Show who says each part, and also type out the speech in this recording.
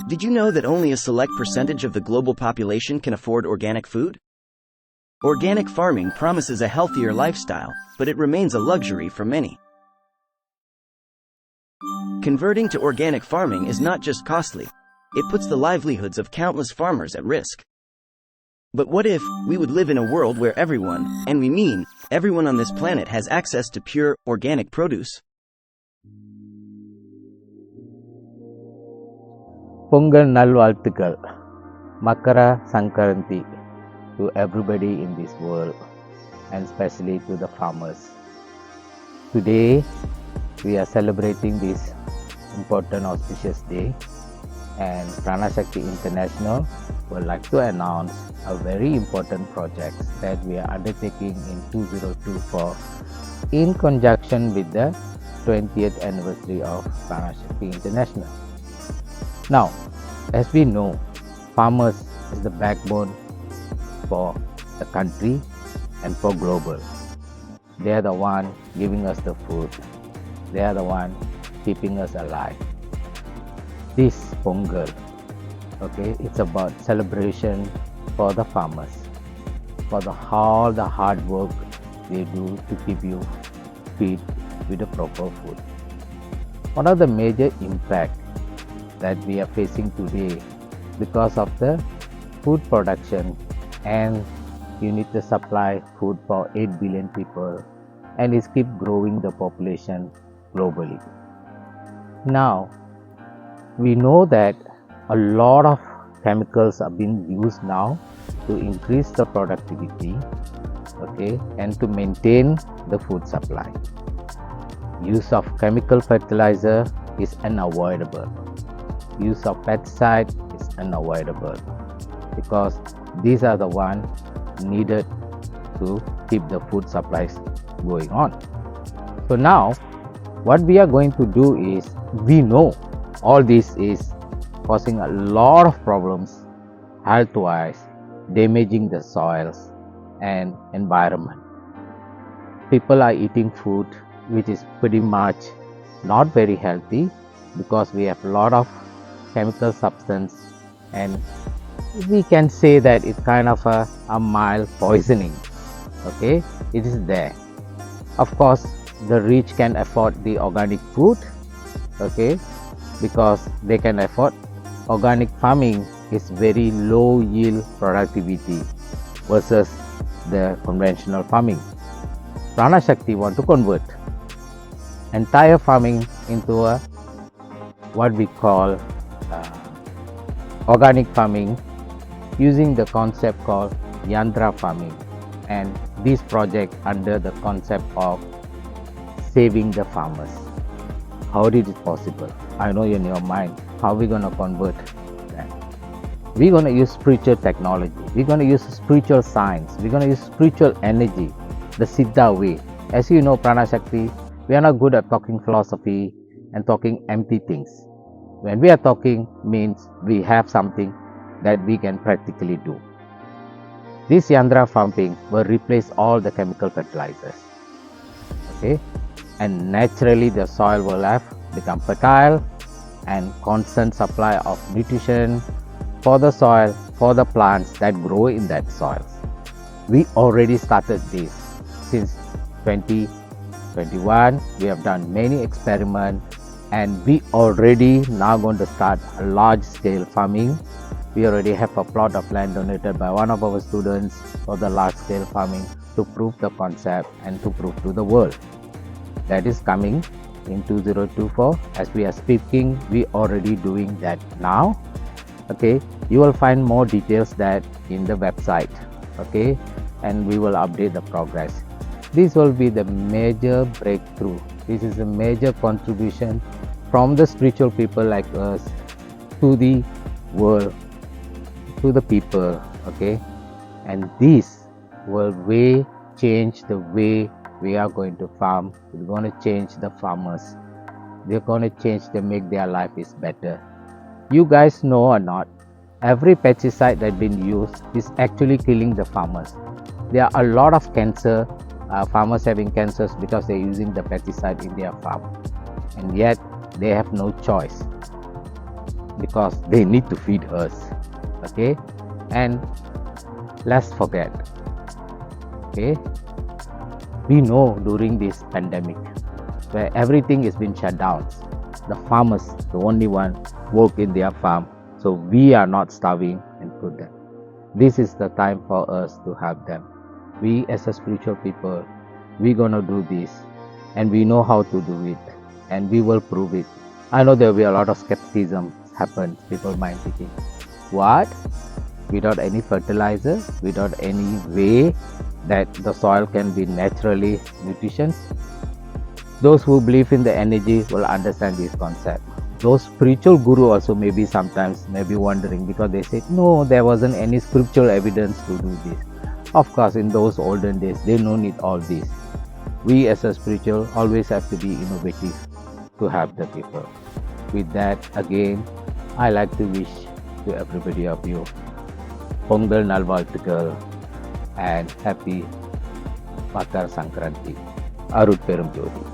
Speaker 1: Did you know that only a select percentage of the global population can afford organic food? Organic farming promises a healthier lifestyle, but it remains a luxury for many. Converting to organic farming is not just costly, it puts the livelihoods of countless farmers at risk. But what if we would live in a world where everyone, and we mean everyone on this planet, has access to pure, organic produce?
Speaker 2: Pongal Nalvalthukal, Makara Sankaranti to everybody in this world, and especially to the farmers. Today we are celebrating this important auspicious day, and Pranashakti International would like to announce a very important project that we are undertaking in 2024 in conjunction with the 20th anniversary of Pranashakti International. Now, as we know, farmers is the backbone for the country and for global. They are the one giving us the food. They are the one keeping us alive. This Pongal, okay, it's about celebration for the farmers, for all the hard work they do to keep you feed with the proper food. One of the major impacts that we are facing today because of the food production, and you need to supply food for 8 billion people, and it's keep growing the population globally. Now we know that a lot of chemicals are being used now to increase the productivity, okay, and to maintain the food supply. Use of chemical fertilizer is unavoidable. Use of pesticide is unavoidable because these are the ones needed to keep the food supplies going on. So now what we are going to do is, we know all this is causing a lot of problems health-wise, damaging the soils and environment. People are eating food which is pretty much not very healthy because we have a lot of chemical substance, and we can say that it's kind of a mild poisoning. Okay, it is there. Of course, the rich can afford the organic food, okay, because they can afford. Organic farming is very low yield productivity versus the conventional farming. Pranashakti want to convert entire farming into a what we call organic farming, using the concept called Yantra Farming, and this project under the concept of saving the farmers. How did it possible? I know in your mind, how we going to convert that? We're going to use spiritual technology, we're going to use spiritual science, we're going to use spiritual energy, the Siddha way. As you know, Pranashakti, we are not good at talking philosophy and talking empty things. When we are talking, means we have something that we can practically do. This Yantra farming will replace all the chemical fertilizers, okay, and naturally the soil will have become fertile and constant supply of nutrition for the soil, for the plants that grow in that soil. We already started this since 2021. We have done many experiments, and we already now going to start a large scale farming. We already have a plot of land donated by one of our students for the large scale farming to prove the concept and to prove to the world. That is coming in 2024. As we are speaking, we already doing that now. Okay, you will find more details that in the website, okay, and we will update the progress. This will be the major breakthrough. This is a major contribution from the spiritual people like us to the world, to the people, okay, and this will change the way we are going to farm. We're going to change the farmers. They're going to change to make their life is better. You guys know or not, every pesticide that been used is actually killing the farmers. There are a lot of cancer, farmers having cancers because they're using the pesticide in their farm, and yet they have no choice. because they need to feed us. Okay, and let's forget, okay, we know during this pandemic where everything has been shut down, the farmers, the only one work in their farm, so we are not starving and put them. This is the time for us to have them. We as a spiritual people, we gonna do this, and we know how to do it, and we will prove it. I know there will be a lot of skepticism happen. People might be thinking, what? Without any fertilizer, without any way that the soil can be naturally nutritious? Those who believe in the energy will understand this concept. Those spiritual guru also maybe sometimes may be wondering, because they say, no, there wasn't any scriptural evidence to do this. Of course, in those olden days, they don't need all this. We as a spiritual always have to be innovative to help the people. With that, again, I like to wish to everybody of you Pongal Nalvalthukal and happy Makar Sankranti. Arut Perum Jodi.